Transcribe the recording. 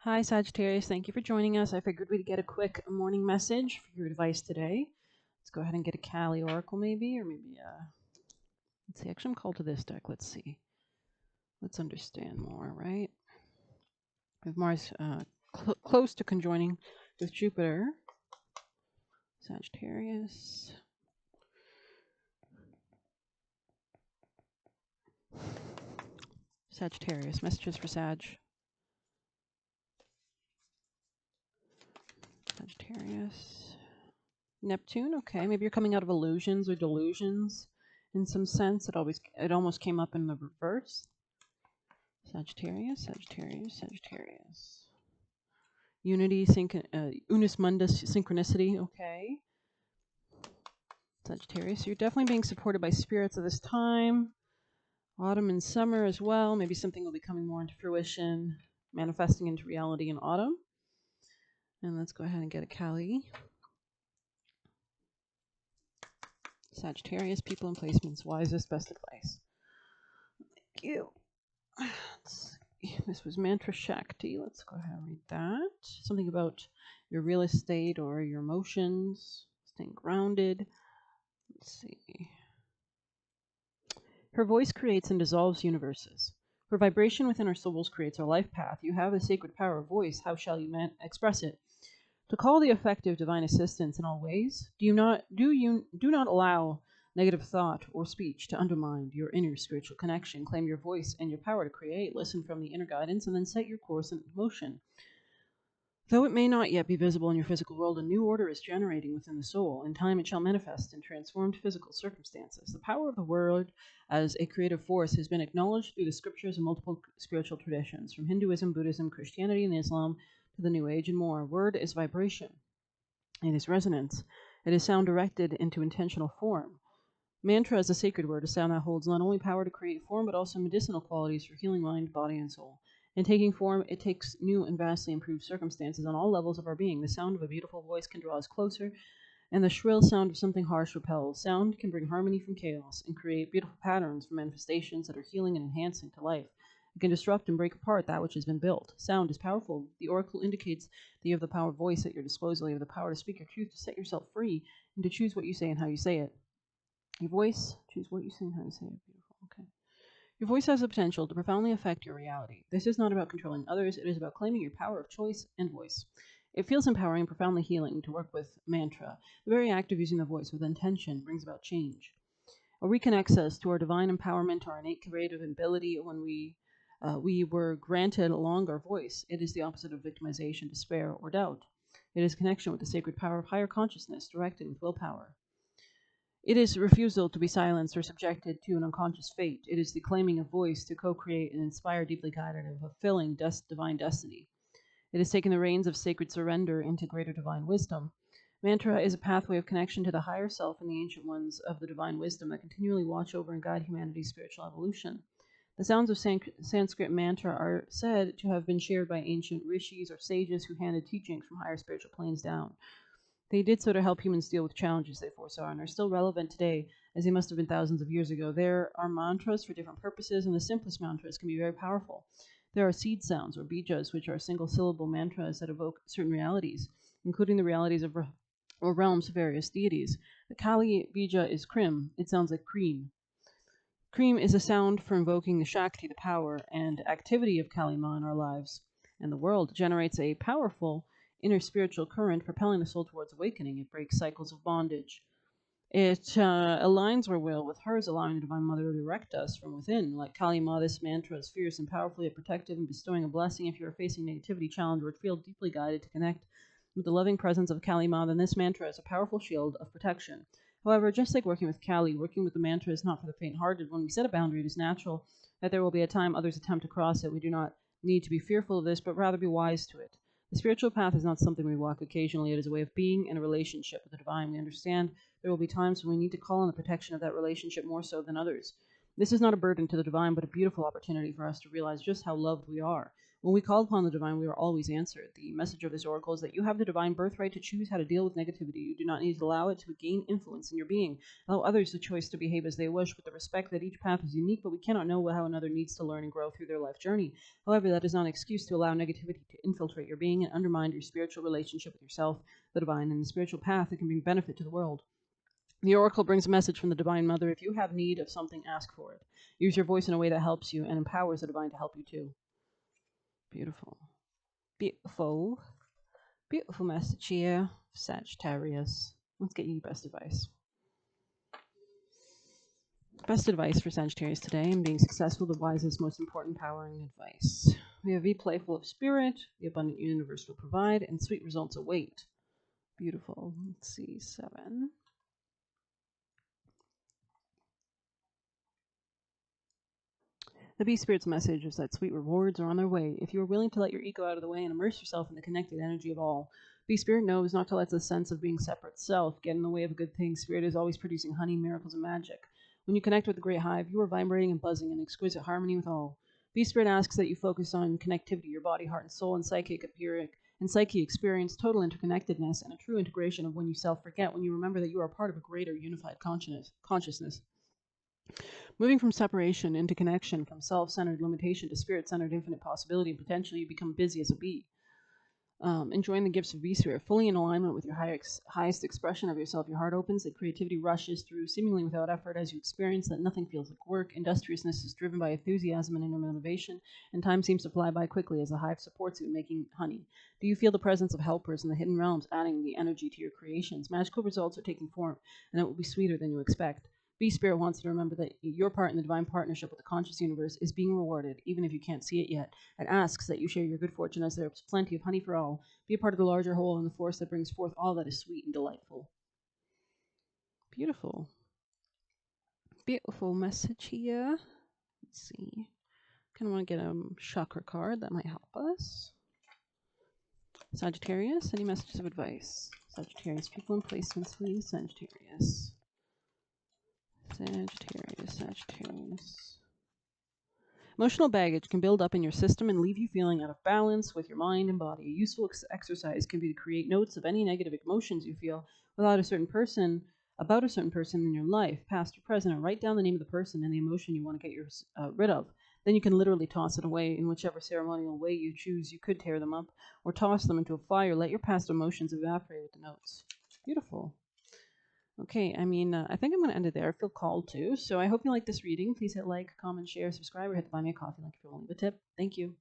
Hi, Sagittarius. Thank you for joining us. I figured we'd get a quick morning message for your advice today. Let's go ahead and get a Kali Oracle, maybe, or maybe, let's see. Actually, I'm called to this deck. Let's see. Let's understand more, right? With Mars close to conjoining with Jupiter. Sagittarius. Sagittarius. Messages for Sag. Sagittarius. Neptune. Okay, maybe you're coming out of illusions or delusions in some sense. It almost came up in the reverse. Sagittarius, Sagittarius, Sagittarius. Unity, unus mundus, synchronicity, okay. Sagittarius, you're definitely being supported by spirits at this time. Autumn and summer as well. Maybe something will be coming more into fruition, manifesting into reality in autumn. And let's go ahead and get a Kali. Sagittarius, people and placements, wisest, best advice. Thank you. This was Mantra Shakti. Let's go ahead and read that. Something about your real estate or your emotions, staying grounded. Let's see. Her voice creates and dissolves universes. Her vibration within our souls creates our life path. You have the sacred power of voice. How shall you express it? To call the effective divine assistance in all ways, do not allow negative thought or speech to undermine your inner spiritual connection. Claim your voice and your power to create. Listen from the inner guidance and then set your course in motion. Though it may not yet be visible in your physical world, a new order is generating within the soul. In time it shall manifest in transformed physical circumstances. The power of the word as a creative force has been acknowledged through the scriptures and multiple spiritual traditions, from Hinduism, Buddhism, Christianity, and Islam to the New Age and more. Word is vibration. It is resonance. It is sound directed into intentional form. Mantra is a sacred word, a sound that holds not only power to create form, but also medicinal qualities for healing mind, body, and soul. In taking form, it takes new and vastly improved circumstances on all levels of our being. The sound of a beautiful voice can draw us closer, and the shrill sound of something harsh repels. Sound can bring harmony from chaos and create beautiful patterns for manifestations that are healing and enhancing to life. It can disrupt and break apart that which has been built. Sound is powerful. The oracle indicates that you have the power of voice at your disposal. You have the power to speak your truth, to set yourself free, and to choose what you say and how you say it. Your voice, choose what you say and how you say it. Beautiful. Okay. Your voice has the potential to profoundly affect your reality. This is not about controlling others. It is about claiming your power of choice and voice. It feels empowering and profoundly healing to work with mantra. The very act of using the voice with intention brings about change. It reconnects us to our divine empowerment, our innate creative ability when we were granted a longer voice. It is the opposite of victimization, despair, or doubt. It is connection with the sacred power of higher consciousness, directed with willpower. It is refusal to be silenced or subjected to an unconscious fate. It is the claiming of voice to co-create and inspire deeply guided and fulfilling divine destiny. It is taking the reins of sacred surrender into greater divine wisdom. Mantra is a pathway of connection to the higher self and the ancient ones of the divine wisdom that continually watch over and guide humanity's spiritual evolution. The sounds of Sanskrit mantra are said to have been shared by ancient rishis or sages who handed teachings from higher spiritual planes down. They did so to help humans deal with challenges they foresaw and are still relevant today as they must have been thousands of years ago. There are mantras for different purposes, and the simplest mantras can be very powerful. There are seed sounds, or bijas, which are single-syllable mantras that evoke certain realities, including the realities of or realms of various deities. The Kali bija is Krim. It sounds like cream. Cream is a sound for invoking the Shakti, the power and activity of Kali Ma in our lives and the world. It generates a powerful inner spiritual current propelling the soul towards awakening. It breaks cycles of bondage. It aligns our will with hers, allowing the Divine Mother to direct us from within. Like Kali Ma, this mantra is fierce and powerfully protective and bestowing a blessing. If you are facing negativity, challenge, or feel deeply guided to connect with the loving presence of Kali Ma, then this mantra is a powerful shield of protection. However, just like working with Kali, working with the mantra is not for the faint-hearted. When we set a boundary, it is natural that there will be a time others attempt to cross it. We do not need to be fearful of this, but rather be wise to it. The spiritual path is not something we walk occasionally. It is a way of being in a relationship with the divine. We understand there will be times when we need to call on the protection of that relationship more so than others. This is not a burden to the divine, but a beautiful opportunity for us to realize just how loved we are. When we call upon the divine, we are always answered. The message of this oracle is that you have the divine birthright to choose how to deal with negativity. You do not need to allow it to gain influence in your being. Allow others the choice to behave as they wish, with the respect that each path is unique, but we cannot know how another needs to learn and grow through their life journey. However, that is not an excuse to allow negativity to infiltrate your being and undermine your spiritual relationship with yourself, the divine, and the spiritual path that can bring benefit to the world. The oracle brings a message from the Divine Mother. If you have need of something, ask for it. Use your voice in a way that helps you and empowers the divine to help you too. Beautiful. Beautiful. Beautiful message here, Sagittarius. Let's get you best advice. Best advice for Sagittarius today in being successful, the wisest, most important, empowering advice. We have be playful of spirit, the abundant universe will provide, and sweet results await. Beautiful. Let's see, 7. The Bee Spirit's message is that sweet rewards are on their way if you are willing to let your ego out of the way and immerse yourself in the connected energy of all. Bee Spirit knows not to let the sense of being separate self get in the way of a good thing. Spirit is always producing honey, miracles, and magic. When you connect with the great hive, you are vibrating and buzzing in exquisite harmony with all. Bee Spirit asks that you focus on connectivity, your body, heart, and soul, and psyche experience total interconnectedness and a true integration of when you self-forget, when you remember that you are part of a greater unified consciousness. Moving from separation into connection, from self-centered limitation to spirit-centered infinite possibility and potential, you become busy as a bee. Enjoying the gifts of Bee Spirit, fully in alignment with your highest expression of yourself. Your heart opens, that creativity rushes through seemingly without effort as you experience that nothing feels like work. Industriousness is driven by enthusiasm and inner motivation, and time seems to fly by quickly as the hive supports you in making honey. Do you feel the presence of helpers in the hidden realms adding the energy to your creations? Magical results are taking form, and it will be sweeter than you expect. Bee Spirit wants you to remember that your part in the divine partnership with the conscious universe is being rewarded, even if you can't see it yet. It asks that you share your good fortune as there is plenty of honey for all. Be a part of the larger whole and the force that brings forth all that is sweet and delightful. Beautiful. Beautiful message here. Let's see. Kind of want to get a chakra card that might help us. Sagittarius, any messages of advice? Sagittarius, people and placements, please. Sagittarius. Sagittarius. Emotional baggage can build up in your system and leave you feeling out of balance with your mind and body. A useful exercise can be to create notes of any negative emotions you feel about a certain person in your life, past or present, and write down the name of the person and the emotion you want to get rid of. Then you can literally toss it away in whichever ceremonial way you choose. You could tear them up or toss them into a fire. Let your past emotions evaporate with the notes. Beautiful. Okay, I think I'm going to end it there. I feel called to. So I hope you like this reading. Please hit like, comment, share, subscribe, or hit the buy me a coffee link if you want to leave a tip. Thank you.